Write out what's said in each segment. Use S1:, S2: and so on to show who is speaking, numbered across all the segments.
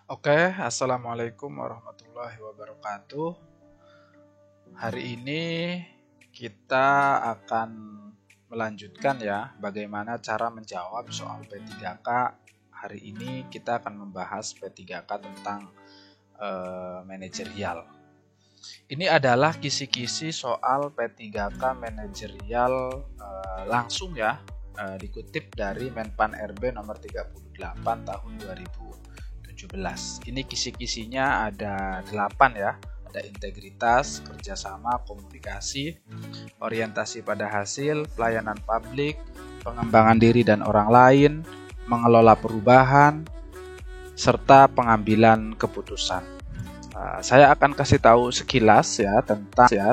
S1: Oke, assalamualaikum warahmatullahi wabarakatuh. Hari ini kita akan melanjutkan ya, bagaimana cara menjawab soal P3K. Hari ini kita akan membahas P3K tentang manajerial. Ini adalah kisi-kisi soal P3K manajerial langsung ya, dikutip dari Menpan RB nomor 38 tahun 2017. Ini kisi-kisinya ada 8 ya. Ada integritas, kerjasama, komunikasi, orientasi pada hasil, pelayanan publik, pengembangan diri dan orang lain, mengelola perubahan, serta pengambilan keputusan. Saya akan kasih tahu sekilas ya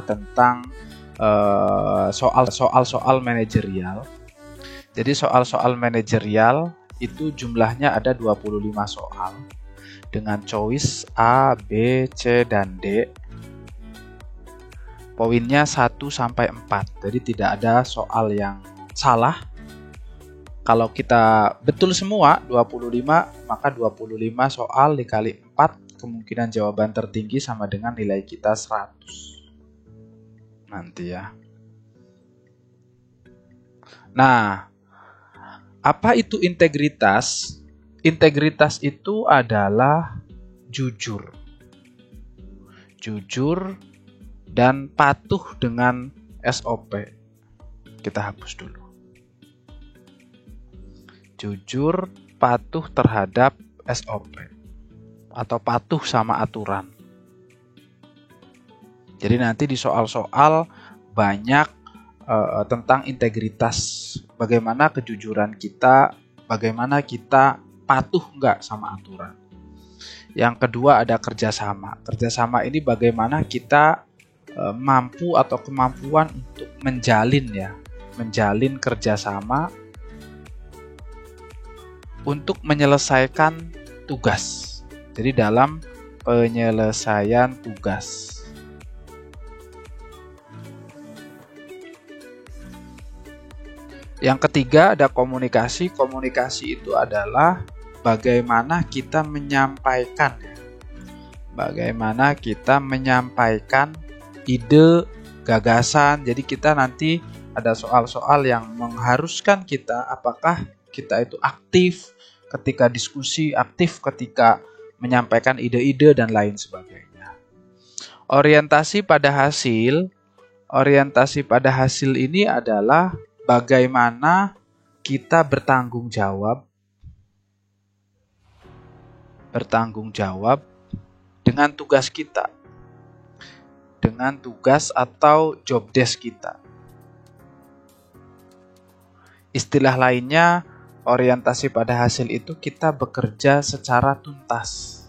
S1: tentang soal-soal manajerial. Jadi soal-soal manajerial itu jumlahnya ada 25 soal dengan choice A, B, C, dan D. Poinnya 1 sampai 4. Jadi tidak ada soal yang salah. Kalau kita betul semua 25, maka 25 soal dikali 4, kemungkinan jawaban tertinggi sama dengan nilai kita 100. Nanti ya. Nah, apa itu integritas? Integritas itu adalah jujur dan patuh dengan SOP. Kita hapus dulu. Jujur, patuh terhadap SOP atau patuh sama aturan. Jadi nanti di soal-soal banyak tentang integritas, bagaimana kejujuran kita, bagaimana kita patuh enggak sama aturan. Yang kedua ada kerjasama. Kerjasama ini bagaimana kita mampu atau kemampuan untuk menjalin kerjasama untuk menyelesaikan tugas. Jadi dalam penyelesaian tugas. Yang ketiga ada komunikasi. Komunikasi itu adalah bagaimana kita menyampaikan ide, gagasan. Jadi kita nanti ada soal-soal yang mengharuskan kita apakah kita itu aktif ketika diskusi, aktif ketika menyampaikan ide-ide dan lain sebagainya. Orientasi pada hasil. Orientasi pada hasil ini adalah bagaimana kita bertanggung jawab dengan tugas kita, dengan tugas atau job desk kita. Istilah lainnya, orientasi pada hasil itu kita bekerja secara tuntas.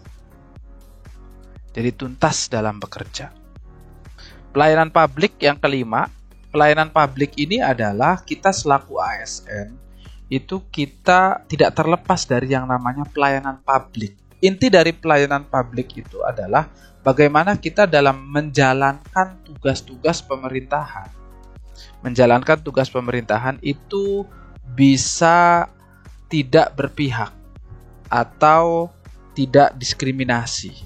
S1: Jadi tuntas dalam bekerja. Pelayanan publik yang kelima. Pelayanan publik ini adalah kita selaku ASN, itu kita tidak terlepas dari yang namanya pelayanan publik. Inti dari pelayanan publik itu adalah bagaimana kita dalam menjalankan tugas-tugas pemerintahan. Menjalankan tugas pemerintahan itu bisa tidak berpihak atau tidak diskriminasi.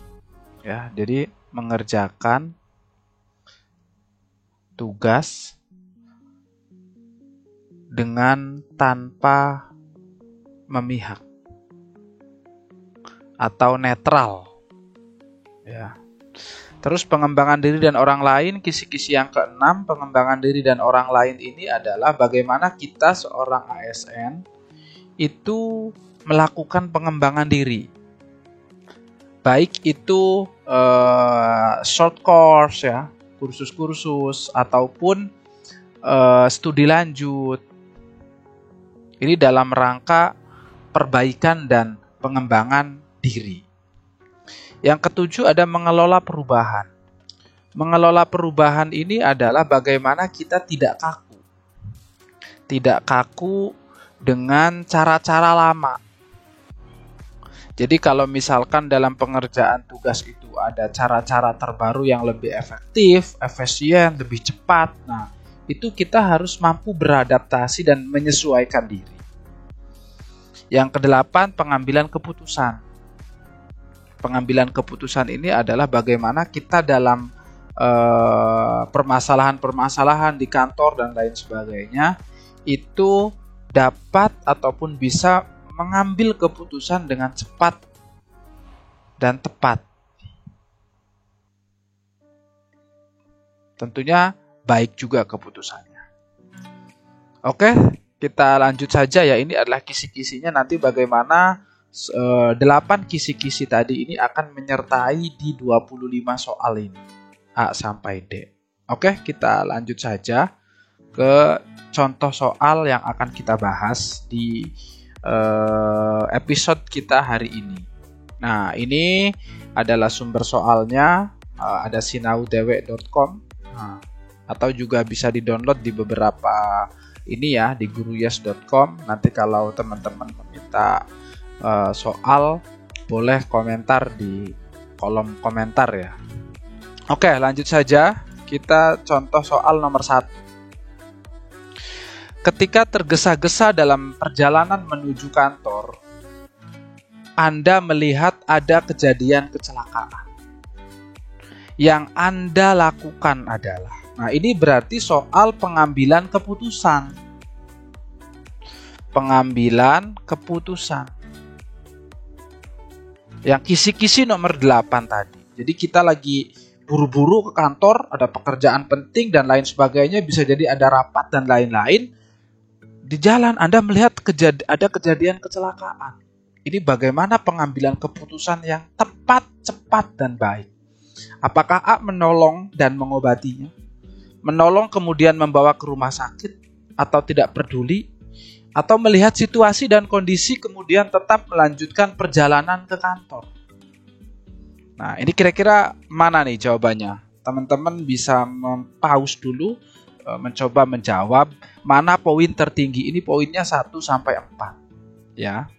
S1: Ya, jadi mengerjakan tugas dengan tanpa memihak atau netral ya. Terus pengembangan diri dan orang lain, kisi-kisi yang keenam. Pengembangan diri dan orang lain ini adalah bagaimana kita seorang ASN itu melakukan pengembangan diri, baik itu short course ya, kursus-kursus ataupun studi lanjut. Ini dalam rangka perbaikan dan pengembangan diri. Yang ketujuh ada mengelola perubahan. Mengelola perubahan ini adalah bagaimana kita tidak kaku. Tidak kaku dengan cara-cara lama. Jadi kalau misalkan dalam pengerjaan tugas itu ada cara-cara terbaru yang lebih efektif, efisien, lebih cepat. Nah, itu kita harus mampu beradaptasi dan menyesuaikan diri. Yang kedelapan, pengambilan keputusan. Pengambilan keputusan ini adalah bagaimana kita dalam permasalahan-permasalahan di kantor dan lain sebagainya itu dapat ataupun bisa mengambil keputusan dengan cepat dan tepat. Tentunya baik juga keputusannya. Oke, kita lanjut saja ya. Ini adalah kisi-kisinya, nanti bagaimana 8 kisi-kisi tadi ini akan menyertai di 25 soal ini, A sampai D. Oke, kita lanjut saja ke contoh soal yang akan kita bahas di episode kita hari ini. Nah, ini adalah sumber soalnya, ada sinaudewe.com, atau juga bisa di-download di beberapa ini ya, di guruyes.com. Nanti kalau teman-teman meminta soal, boleh komentar di kolom komentar ya. Oke, lanjut saja. Kita contoh soal nomor 1. Ketika tergesa-gesa dalam perjalanan menuju kantor, Anda melihat ada kejadian kecelakaan. Yang Anda lakukan adalah, nah ini berarti soal pengambilan keputusan. Pengambilan keputusan. Yang kisi-kisi nomor 8 tadi. Jadi kita lagi buru-buru ke kantor, ada pekerjaan penting dan lain sebagainya, bisa jadi ada rapat dan lain-lain. Di jalan Anda melihat ada kejadian kecelakaan. Ini bagaimana pengambilan keputusan yang tepat, cepat, dan baik. Apakah A menolong dan mengobatinya? Menolong kemudian membawa ke rumah sakit? Atau tidak peduli? Atau melihat situasi dan kondisi kemudian tetap melanjutkan perjalanan ke kantor? Nah, ini kira-kira mana nih jawabannya? Teman-teman bisa pause dulu, mencoba menjawab mana poin tertinggi. Ini poinnya 1 sampai 4 ya.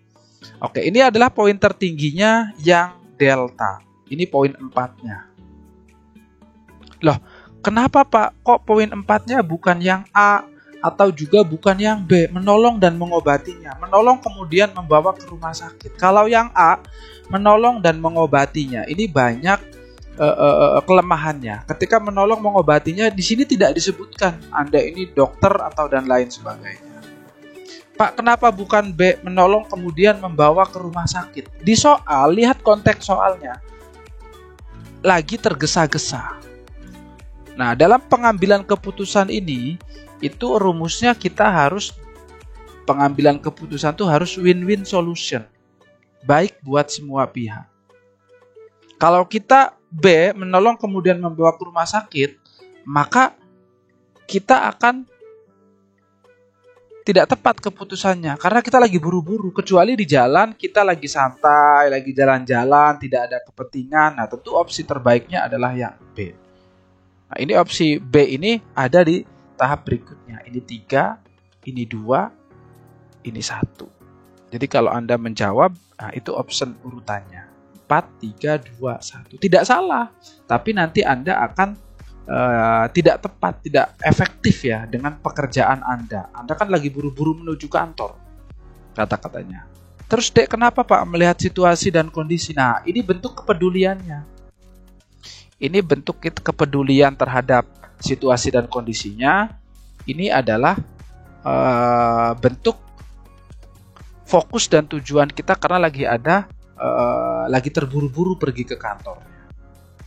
S1: Oke, ini adalah poin tertingginya yang delta. Ini poin 4-nya. Loh, kenapa Pak? Kok poin 4-nya bukan yang A atau juga bukan yang B? Menolong dan mengobatinya. Menolong kemudian membawa ke rumah sakit. Kalau yang A, menolong dan mengobatinya, ini banyak kelemahannya. Ketika menolong mengobatinya, di sini tidak disebutkan Anda ini dokter atau dan lain sebagainya. Pak, kenapa bukan B, menolong kemudian membawa ke rumah sakit? Di soal, lihat konteks soalnya. Lagi tergesa-gesa. Nah, dalam pengambilan keputusan ini, itu rumusnya kita harus, pengambilan keputusan itu harus win-win solution. Baik buat semua pihak. Kalau kita B, menolong kemudian membawa ke rumah sakit, maka kita akan tidak tepat keputusannya. Karena kita lagi buru-buru. Kecuali di jalan kita lagi santai, lagi jalan-jalan, tidak ada kepentingan. Nah, tentu opsi terbaiknya adalah yang B. Nah, ini opsi B ini ada di tahap berikutnya. Ini 3, ini 2, ini 1. Jadi kalau Anda menjawab, nah itu option urutannya. 4, 3, 2, 1. Tidak salah, tapi nanti Anda akan tidak tepat, tidak efektif ya dengan pekerjaan Anda. Anda kan lagi buru-buru menuju kantor, kata-katanya. Terus Dek, kenapa Pak melihat situasi dan kondisi? Nah, ini bentuk kepeduliannya. Ini bentuk kepedulian terhadap situasi dan kondisinya. Ini adalah bentuk fokus dan tujuan kita karena lagi terburu-buru pergi ke kantor.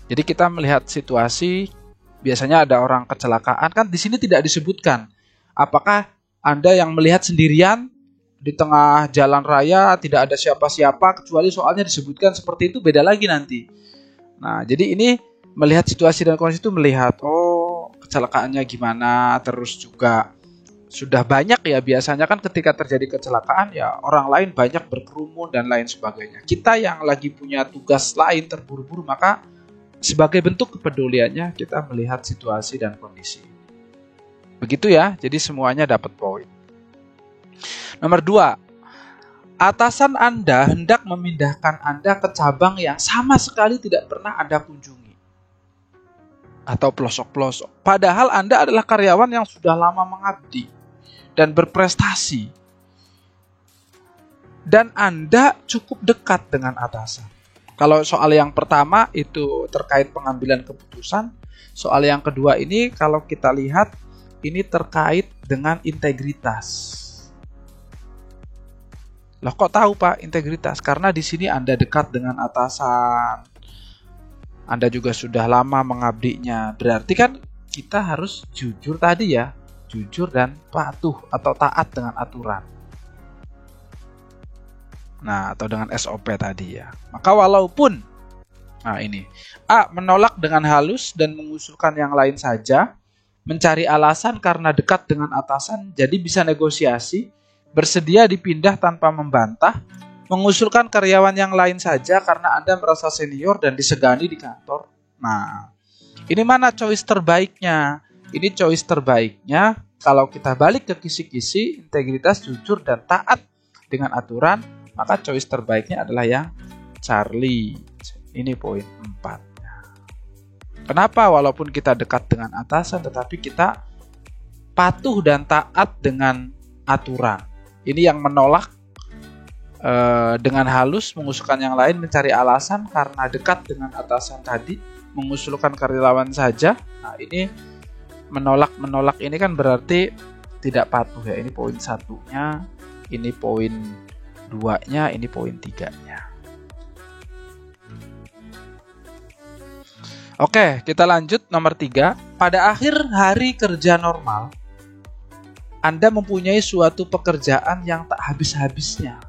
S1: Jadi kita melihat situasi, biasanya ada orang kecelakaan, kan di sini tidak disebutkan. Apakah Anda yang melihat sendirian di tengah jalan raya, tidak ada siapa-siapa, kecuali soalnya disebutkan seperti itu, beda lagi nanti. Nah, jadi ini melihat situasi dan kondisi itu melihat, oh kecelakaannya gimana, terus juga sudah banyak ya, biasanya kan ketika terjadi kecelakaan ya orang lain banyak berkerumun dan lain sebagainya. Kita yang lagi punya tugas lain terburu-buru, maka sebagai bentuk kepeduliannya kita melihat situasi dan kondisi. Begitu ya, jadi semuanya dapat poin. Nomor 2, atasan Anda hendak memindahkan Anda ke cabang yang sama sekali tidak pernah Anda kunjungi. Atau pelosok-pelosok. Padahal Anda adalah karyawan yang sudah lama mengabdi dan berprestasi. Dan Anda cukup dekat dengan atasan. Kalau soal yang pertama itu terkait pengambilan keputusan, soal yang kedua ini kalau kita lihat ini terkait dengan integritas. Loh, kok tahu Pak integritas? Karena di sini Anda dekat dengan atasan. Anda juga sudah lama mengabdinya. Berarti kan kita harus jujur tadi ya. Jujur dan patuh atau taat dengan aturan. Nah, atau dengan SOP tadi ya. Maka walaupun ini A menolak dengan halus dan mengusulkan yang lain saja, mencari alasan karena dekat dengan atasan, jadi bisa negosiasi, bersedia dipindah tanpa membantah, mengusulkan karyawan yang lain saja karena Anda merasa senior dan disegani di kantor. Nah, ini mana choice terbaiknya? Ini choice terbaiknya kalau kita balik ke kisi-kisi, integritas, jujur, dan taat dengan aturan, maka choice terbaiknya adalah yang Charlie. Ini poin 4. Kenapa? Walaupun kita dekat dengan atasan, tetapi kita patuh dan taat dengan aturan. Ini yang menolak dengan halus, mengusulkan yang lain, mencari alasan karena dekat dengan atasan tadi, mengusulkan karyawan saja. Nah, ini menolak ini kan berarti tidak patuh ya. Ini poin 1-nya, ini poin 2-nya, ini poin 3-nya. Oke, kita lanjut nomor 3. Pada akhir hari kerja normal, Anda mempunyai suatu pekerjaan yang tak habis-habisnya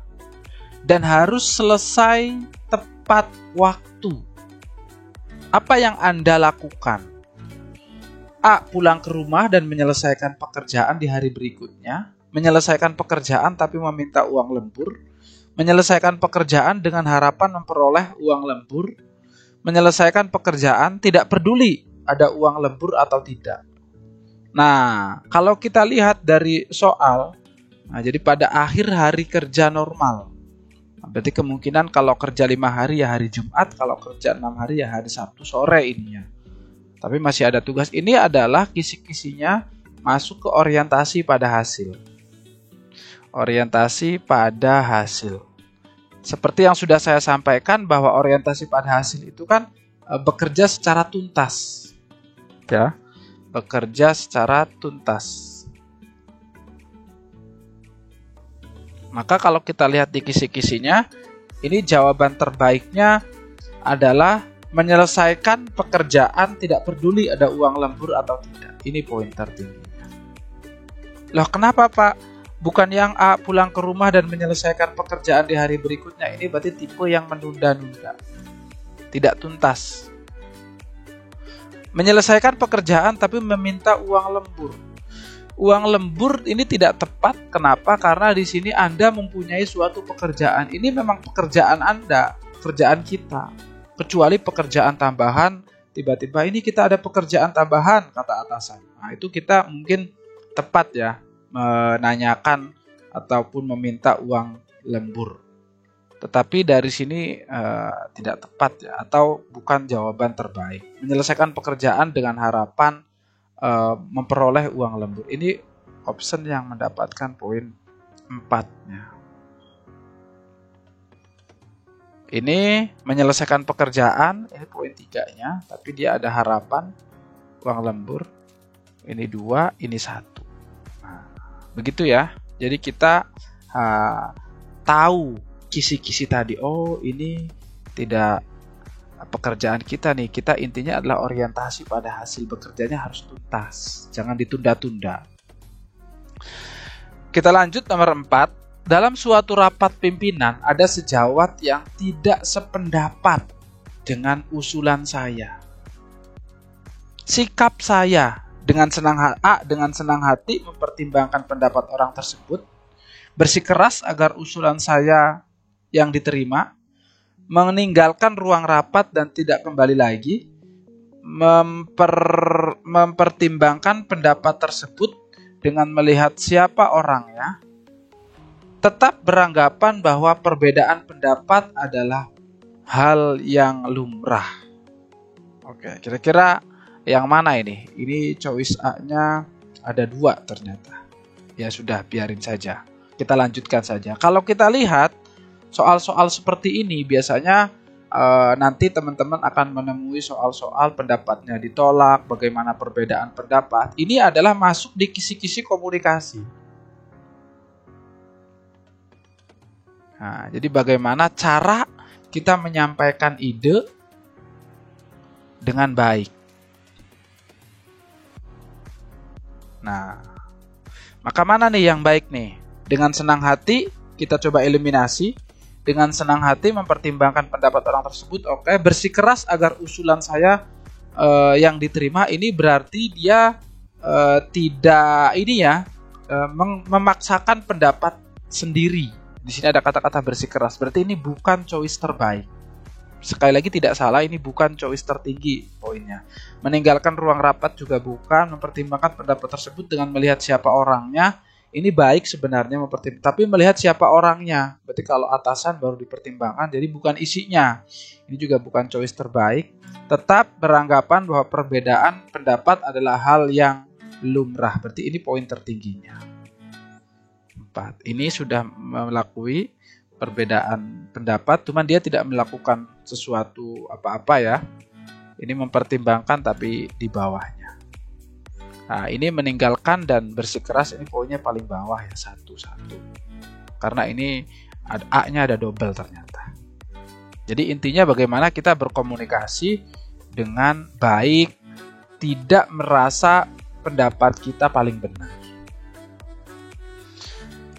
S1: dan harus selesai tepat waktu. Apa yang Anda lakukan? A. Pulang ke rumah dan menyelesaikan pekerjaan di hari berikutnya. Menyelesaikan pekerjaan tapi meminta uang lembur. Menyelesaikan pekerjaan dengan harapan memperoleh uang lembur. Menyelesaikan pekerjaan tidak peduli ada uang lembur atau tidak. Nah, kalau kita lihat dari soal, jadi pada akhir hari kerja normal, berarti kemungkinan kalau kerja 5 hari ya hari Jumat, kalau kerja 6 hari ya hari Sabtu sore ininya. Tapi masih ada tugas. Ini adalah kisi-kisinya masuk ke orientasi pada hasil. Orientasi pada hasil. Seperti yang sudah saya sampaikan bahwa orientasi pada hasil itu kan bekerja secara tuntas. Ya, bekerja secara tuntas. Maka kalau kita lihat di kisi-kisinya, ini jawaban terbaiknya adalah menyelesaikan pekerjaan tidak peduli ada uang lembur atau tidak. Ini poin tertinggi. Loh, kenapa Pak? Bukan yang A pulang ke rumah dan menyelesaikan pekerjaan di hari berikutnya. Ini berarti tipe yang menunda-nunda. Tidak tuntas. Menyelesaikan pekerjaan tapi meminta uang lembur. Uang lembur ini tidak tepat. Kenapa? Karena di sini Anda mempunyai suatu pekerjaan. Ini memang pekerjaan Anda, pekerjaan kita. Kecuali pekerjaan tambahan, tiba-tiba ini kita ada pekerjaan tambahan, kata atasan. Nah, itu kita mungkin tepat ya. Menanyakan ataupun meminta uang lembur. Tetapi dari sini tidak tepat ya, atau bukan jawaban terbaik. Menyelesaikan pekerjaan dengan harapan memperoleh uang lembur. Ini option yang mendapatkan poin 4-nya. Ini menyelesaikan pekerjaan, ini poin 3-nya, tapi dia ada harapan uang lembur. Ini 2, ini 1. Begitu ya. Jadi kita tahu kisi-kisi tadi. Oh, ini tidak pekerjaan kita nih. Kita intinya adalah orientasi pada hasil bekerjanya harus tuntas. Jangan ditunda-tunda. Kita lanjut nomor 4. Dalam suatu rapat pimpinan ada sejawat yang tidak sependapat dengan usulan saya. Sikap saya dengan senang hati mempertimbangkan pendapat orang tersebut, bersikeras agar usulan saya yang diterima, meninggalkan ruang rapat dan tidak kembali lagi, mempertimbangkan pendapat tersebut dengan melihat siapa orangnya, tetap beranggapan bahwa perbedaan pendapat adalah hal yang lumrah. Oke, kira-kira yang mana ini? Ini choice A-nya ada 2 ternyata. Ya sudah, biarin saja. Kita lanjutkan saja. Kalau kita lihat soal-soal seperti ini biasanya nanti teman-teman akan menemui soal-soal pendapatnya ditolak, bagaimana perbedaan pendapat. Ini adalah masuk di kisi-kisi komunikasi. Nah, jadi bagaimana cara kita menyampaikan ide dengan baik. Nah, maka mana nih yang baik nih? Dengan senang hati kita coba eliminasi. Dengan senang hati mempertimbangkan pendapat orang tersebut. Oke, bersikeras agar usulan saya yang diterima. Ini berarti dia tidak memaksakan pendapat sendiri. Di sini ada kata-kata bersikeras. Berarti ini bukan choice terbaik. Sekali lagi tidak salah, ini bukan choice tertinggi poinnya. Meninggalkan ruang rapat juga bukan. Mempertimbangkan pendapat tersebut dengan melihat siapa orangnya. Ini baik sebenarnya mempertimbangkan, tapi melihat siapa orangnya. Berarti kalau atasan baru dipertimbangkan, jadi bukan isinya. Ini juga bukan choice terbaik. Tetap beranggapan bahwa perbedaan pendapat adalah hal yang lumrah. Berarti ini poin tertingginya. 4. Ini sudah melalui perbedaan pendapat, cuman dia tidak melakukan sesuatu apa-apa ya. Ini mempertimbangkan tapi di bawahnya. Nah, ini meninggalkan dan bersikeras, ini poinnya paling bawah ya, 1. Karena ini A-nya ada double ternyata. Jadi intinya bagaimana kita berkomunikasi dengan baik, tidak merasa pendapat kita paling benar.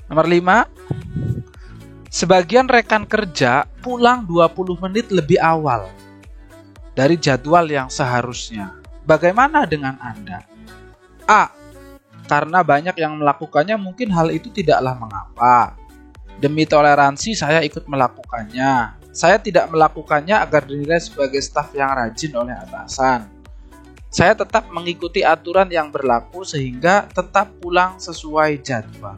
S1: Nomor 5, sebagian rekan kerja pulang 20 menit lebih awal dari jadwal yang seharusnya. Bagaimana dengan Anda? A. Karena banyak yang melakukannya, mungkin hal itu tidaklah mengapa. Demi toleransi saya ikut melakukannya. Saya tidak melakukannya agar dinilai sebagai staf yang rajin oleh atasan. Saya tetap mengikuti aturan yang berlaku sehingga tetap pulang sesuai jadwal.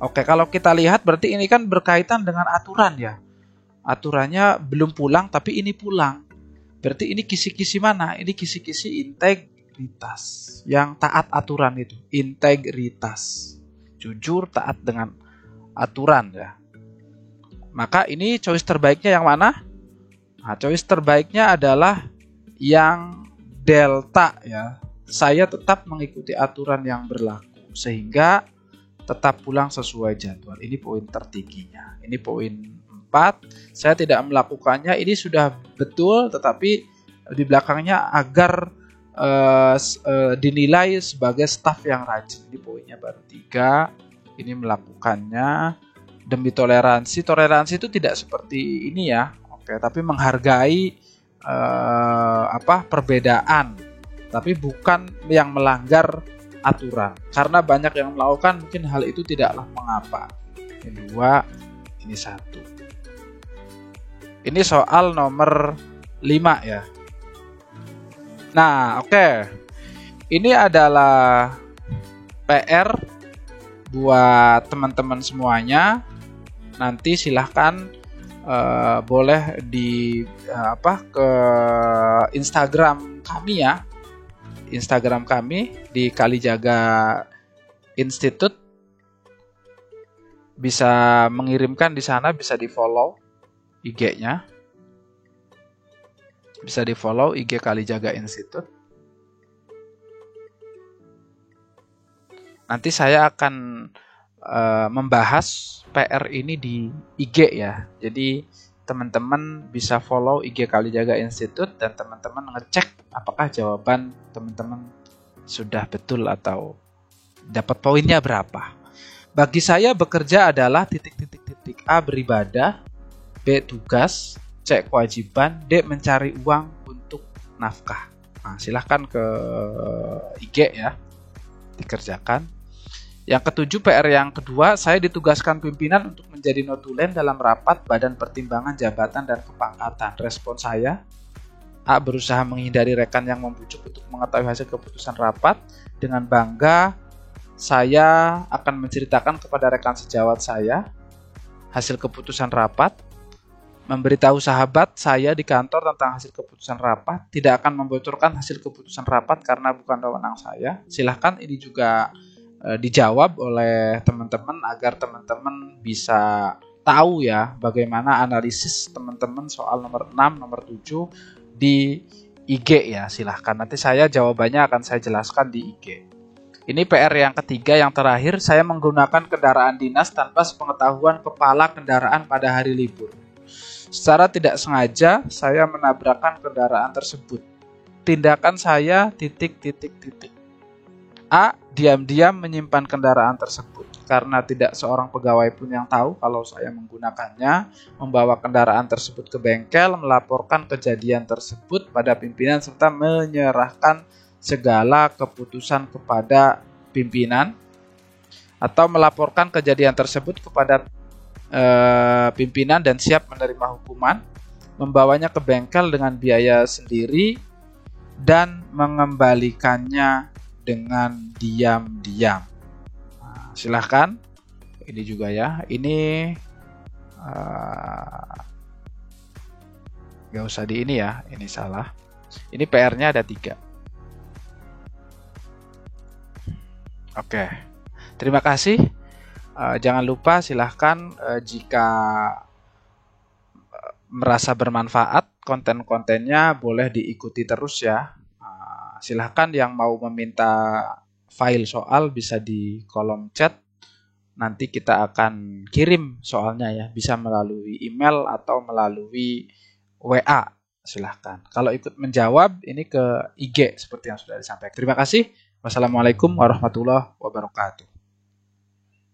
S1: Oke, kalau kita lihat berarti ini kan berkaitan dengan aturan ya. Aturannya belum pulang tapi ini pulang. Berarti ini kisi-kisi mana? Ini kisi-kisi integritas. Yang taat aturan itu, integritas. Jujur, taat dengan aturan ya. Maka ini choice terbaiknya yang mana? Nah, choice terbaiknya adalah yang delta ya. Saya tetap mengikuti aturan yang berlaku sehingga tetap pulang sesuai jadwal. Ini poin tertingginya. Ini poin 4. Saya tidak melakukannya. Ini sudah betul, tetapi di belakangnya agar dinilai sebagai staf yang rajin. Ini poinnya baru 3. Ini melakukannya demi toleransi. Toleransi itu tidak seperti ini ya. Oke, tapi menghargai perbedaan, tapi bukan yang melanggar aturan. Karena banyak yang melakukan, mungkin hal itu tidaklah mengapa. Ini 2, ini 1. Ini soal nomor 5 ya. Nah, oke. Ini adalah PR buat teman-teman semuanya. Nanti silahkan boleh ke Instagram kami ya. Instagram kami di Kalijaga Institute. Bisa mengirimkan di sana, bisa di-follow IG-nya. Bisa di-follow IG Kalijaga Institute. Nanti saya akan membahas PR ini di IG ya. Jadi teman-teman bisa follow IG Kalijaga Institute dan teman-teman ngecek apakah jawaban teman-teman sudah betul atau dapat poinnya berapa. Bagi saya bekerja adalah titik-titik-titik. A. Beribadah, B. Tugas, C. Kewajiban, D. Mencari uang untuk nafkah. Nah, silahkan ke IG ya, dikerjakan. Yang ketujuh, PR yang kedua, saya ditugaskan pimpinan untuk menjadi notulen dalam rapat Badan Pertimbangan Jabatan dan Kepangkatan. Respon saya, A. Berusaha menghindari rekan yang membujuk untuk mengetahui hasil keputusan rapat. Dengan bangga, saya akan menceritakan kepada rekan sejawat saya hasil keputusan rapat. Memberitahu sahabat saya di kantor tentang hasil keputusan rapat. Tidak akan membocorkan hasil keputusan rapat karena bukan wewenang saya. Silahkan ini juga dijawab oleh teman-teman agar teman-teman bisa tahu ya bagaimana analisis teman-teman soal nomor 6, nomor 7 di IG ya, silahkan. Nanti saya jawabannya akan saya jelaskan di IG. Ini PR yang ketiga yang terakhir, saya menggunakan kendaraan dinas tanpa sepengetahuan kepala kendaraan pada hari libur. Secara tidak sengaja saya menabrakkan kendaraan tersebut. Tindakan saya titik. A. Diam-diam menyimpan kendaraan tersebut karena tidak seorang pegawai pun yang tahu kalau saya menggunakannya, membawa kendaraan tersebut ke bengkel, melaporkan kejadian tersebut pada pimpinan serta menyerahkan segala keputusan kepada pimpinan, atau melaporkan kejadian tersebut kepada pimpinan dan siap menerima hukuman, membawanya ke bengkel dengan biaya sendiri dan mengembalikannya dengan diam-diam. Nah, silahkan. Ini juga ya. Ini gak usah di ini ya. Ini salah. Ini PR-nya ada 3. Oke. Terima kasih. Jangan lupa silahkan jika merasa bermanfaat konten-kontennya boleh diikuti terus ya. Silahkan yang mau meminta file soal bisa di kolom chat. Nanti kita akan kirim soalnya ya. Bisa melalui email atau melalui WA. Silahkan. Kalau ikut menjawab ini ke IG seperti yang sudah disampaikan. Terima kasih. Wassalamualaikum warahmatullahi wabarakatuh.